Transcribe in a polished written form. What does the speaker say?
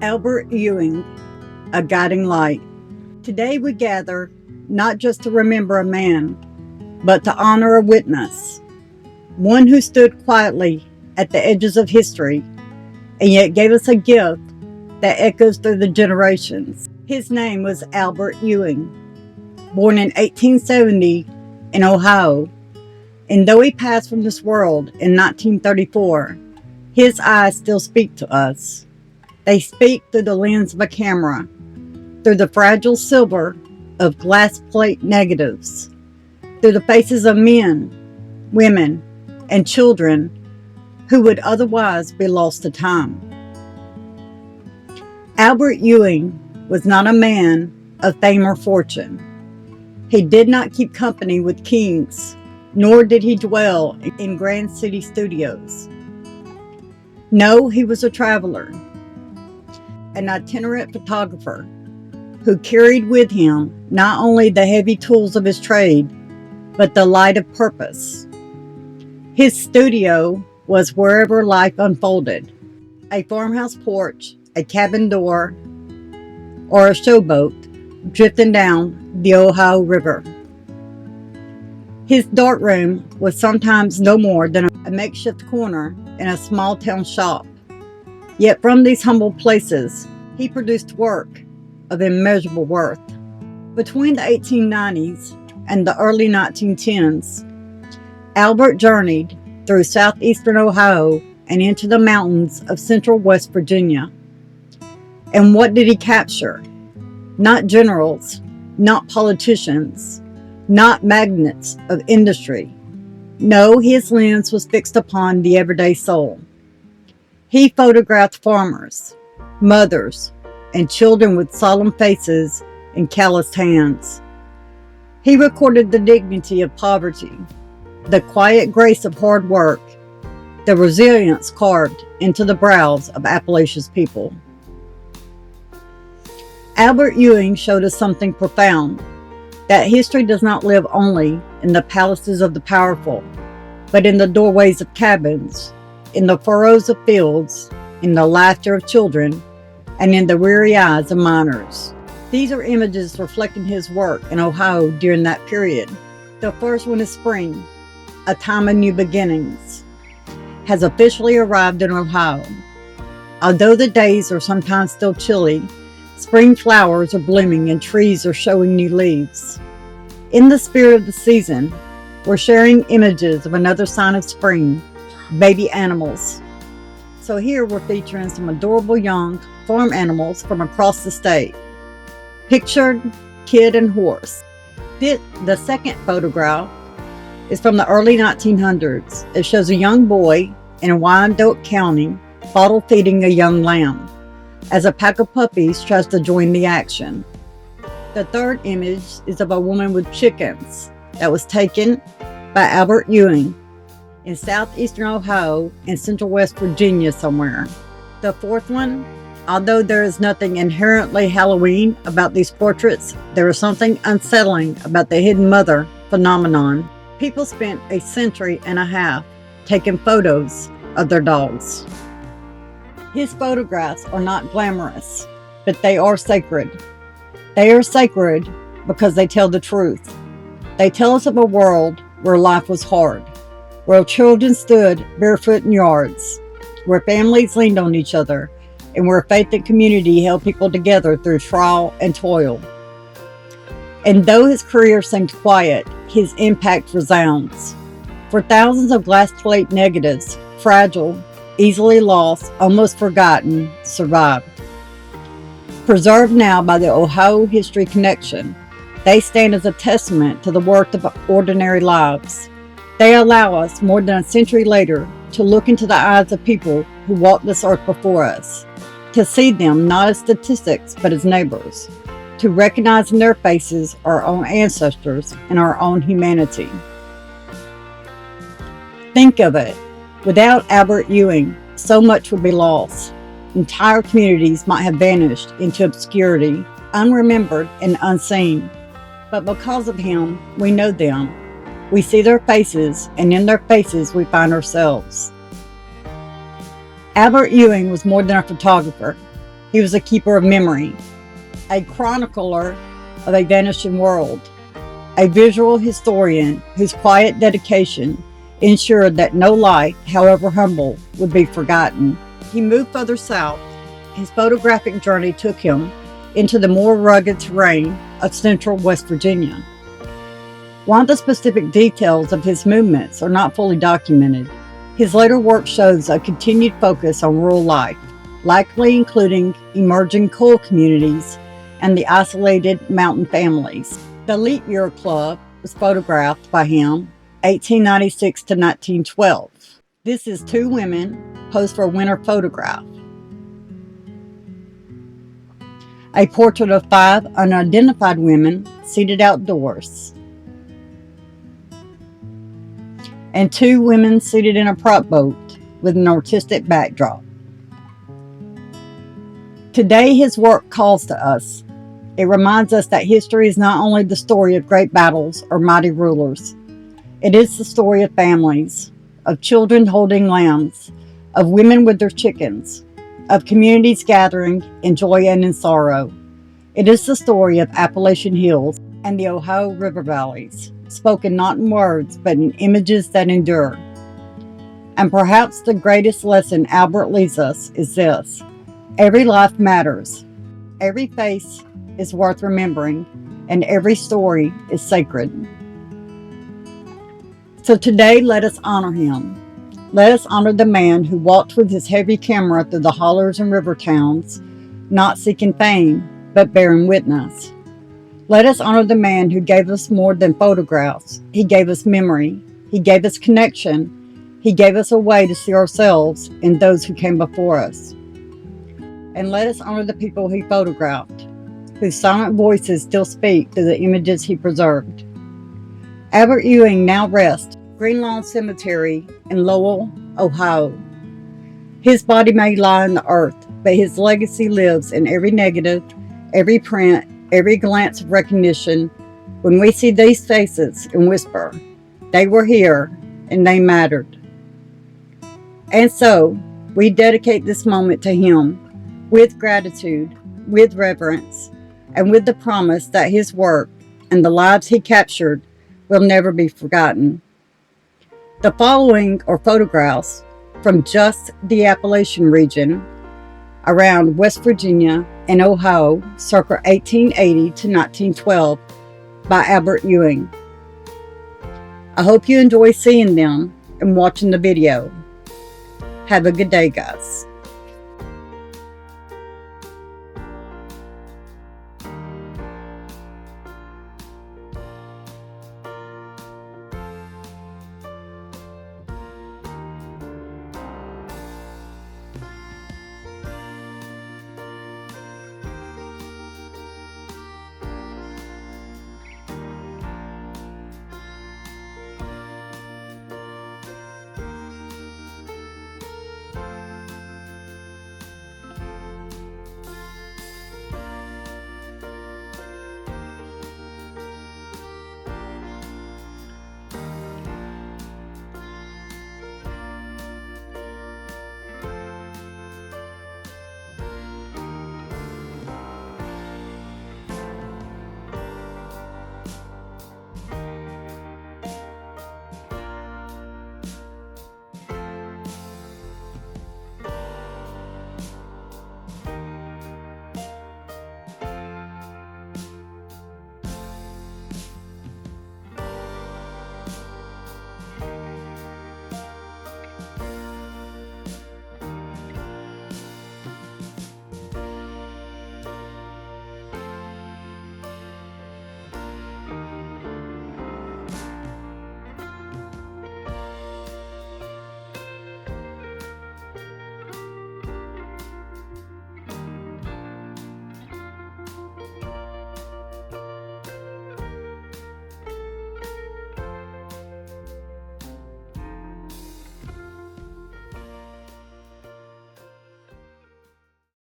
Albert Ewing, a guiding light. Today we gather not just to remember a man, but to honor a witness, one who stood quietly at the edges of history and yet gave us a gift that echoes through the generations. His name was Albert Ewing, born in 1870 in Ohio, and though he passed from this world in 1934, his eyes still speak to us. They speak through the lens of a camera, through the fragile silver of glass plate negatives, through the faces of men, women, and children who would otherwise be lost to time. Albert Ewing was not a man of fame or fortune. He did not keep company with kings, nor did he dwell in grand city studios. No, he was a traveler, an itinerant photographer who carried with him not only the heavy tools of his trade, but the light of purpose. His studio was wherever life unfolded, a farmhouse porch, a cabin door, or a showboat drifting down the Ohio River. His darkroom was sometimes no more than a makeshift corner in a small town shop. Yet from these humble places, he produced work of immeasurable worth. Between the 1890s and the early 1910s, Albert journeyed through southeastern Ohio and into the mountains of central West Virginia. And what did he capture? Not generals, not politicians, not magnates of industry. No, his lens was fixed upon the everyday soul. He photographed farmers, mothers, and children with solemn faces and calloused hands. He recorded the dignity of poverty, the quiet grace of hard work, the resilience carved into the brows of Appalachia's people. Albert Ewing showed us something profound, that history does not live only in the palaces of the powerful, but in the doorways of cabins, in the furrows of fields, in the laughter of children, and in the weary eyes of miners. These are images reflecting his work in Ohio during that period. The first one is spring, a time of new beginnings, has officially arrived in Ohio. Although the days are sometimes still chilly, spring flowers are blooming and trees are showing new leaves. In the spirit of the season, we're sharing images of another sign of spring, baby animals. So here we're featuring some adorable young farm animals from across the state. Pictured kid and horse. The second photograph is from the early 1900s. It shows a young boy in Wyandotte County bottle feeding a young lamb as a pack of puppies tries to join the action. The third image is of a woman with chickens that was taken by Albert Ewing in southeastern Ohio and central West Virginia somewhere. The fourth one, although there is nothing inherently Halloween about these portraits, there is something unsettling about the hidden mother phenomenon. People spent a century and a half taking photos of their dogs. His photographs are not glamorous, but they are sacred. They are sacred because they tell the truth. They tell us of a world where life was hard, where children stood barefoot in yards, where families leaned on each other, and where faith and community held people together through trial and toil. And though his career seemed quiet, his impact resounds. For thousands of glass plate negatives, fragile, easily lost, almost forgotten, survived. Preserved now by the Ohio History Connection, they stand as a testament to the worth of ordinary lives. They allow us, more than a century later, to look into the eyes of people who walked this earth before us, to see them not as statistics but as neighbors, to recognize in their faces our own ancestors and our own humanity. Think of it. Without Albert Ewing, so much would be lost. Entire communities might have vanished into obscurity, unremembered and unseen. But because of him, we know them. We see their faces, and in their faces we find ourselves. Albert Ewing was more than a photographer. He was a keeper of memory, a chronicler of a vanishing world, a visual historian whose quiet dedication ensured that no life, however humble, would be forgotten. He moved further south. His photographic journey took him into the more rugged terrain of central West Virginia. While the specific details of his movements are not fully documented, his later work shows a continued focus on rural life, likely including emerging coal communities and the isolated mountain families. The Leap Year Club was photographed by him 1896 to 1912. This is two women posed for a winter photograph. A portrait of 5 unidentified women seated outdoors, and 2 women seated in a prop boat with an artistic backdrop. Today, his work calls to us. It reminds us that history is not only the story of great battles or mighty rulers. It is the story of families, of children holding lambs, of women with their chickens, of communities gathering in joy and in sorrow. It is the story of Appalachian hills and the Ohio River valleys, spoken not in words but in images that endure. And perhaps the greatest lesson Albert leaves us is this: every life matters, every face is worth remembering, and every story is sacred. So today, let us honor him. Let us honor the man who walked with his heavy camera through the hollers and river towns, not seeking fame, but bearing witness. Let us honor the man who gave us more than photographs. He gave us memory. He gave us connection. He gave us a way to see ourselves in those who came before us. And let us honor the people he photographed, whose silent voices still speak through the images he preserved. Albert Ewing now rests Green Lawn Cemetery in Lowell, Ohio. His body may lie in the earth, but his legacy lives in every negative, every print, every glance of recognition. When we see these faces and whisper, they were here and they mattered. And so, we dedicate this moment to him with gratitude, with reverence, and with the promise that his work and the lives he captured will never be forgotten. The following are photographs from just the Appalachian region around West Virginia and Ohio circa 1880 to 1912 by Albert Ewing. I hope you enjoy seeing them and watching the video. Have a good day, guys.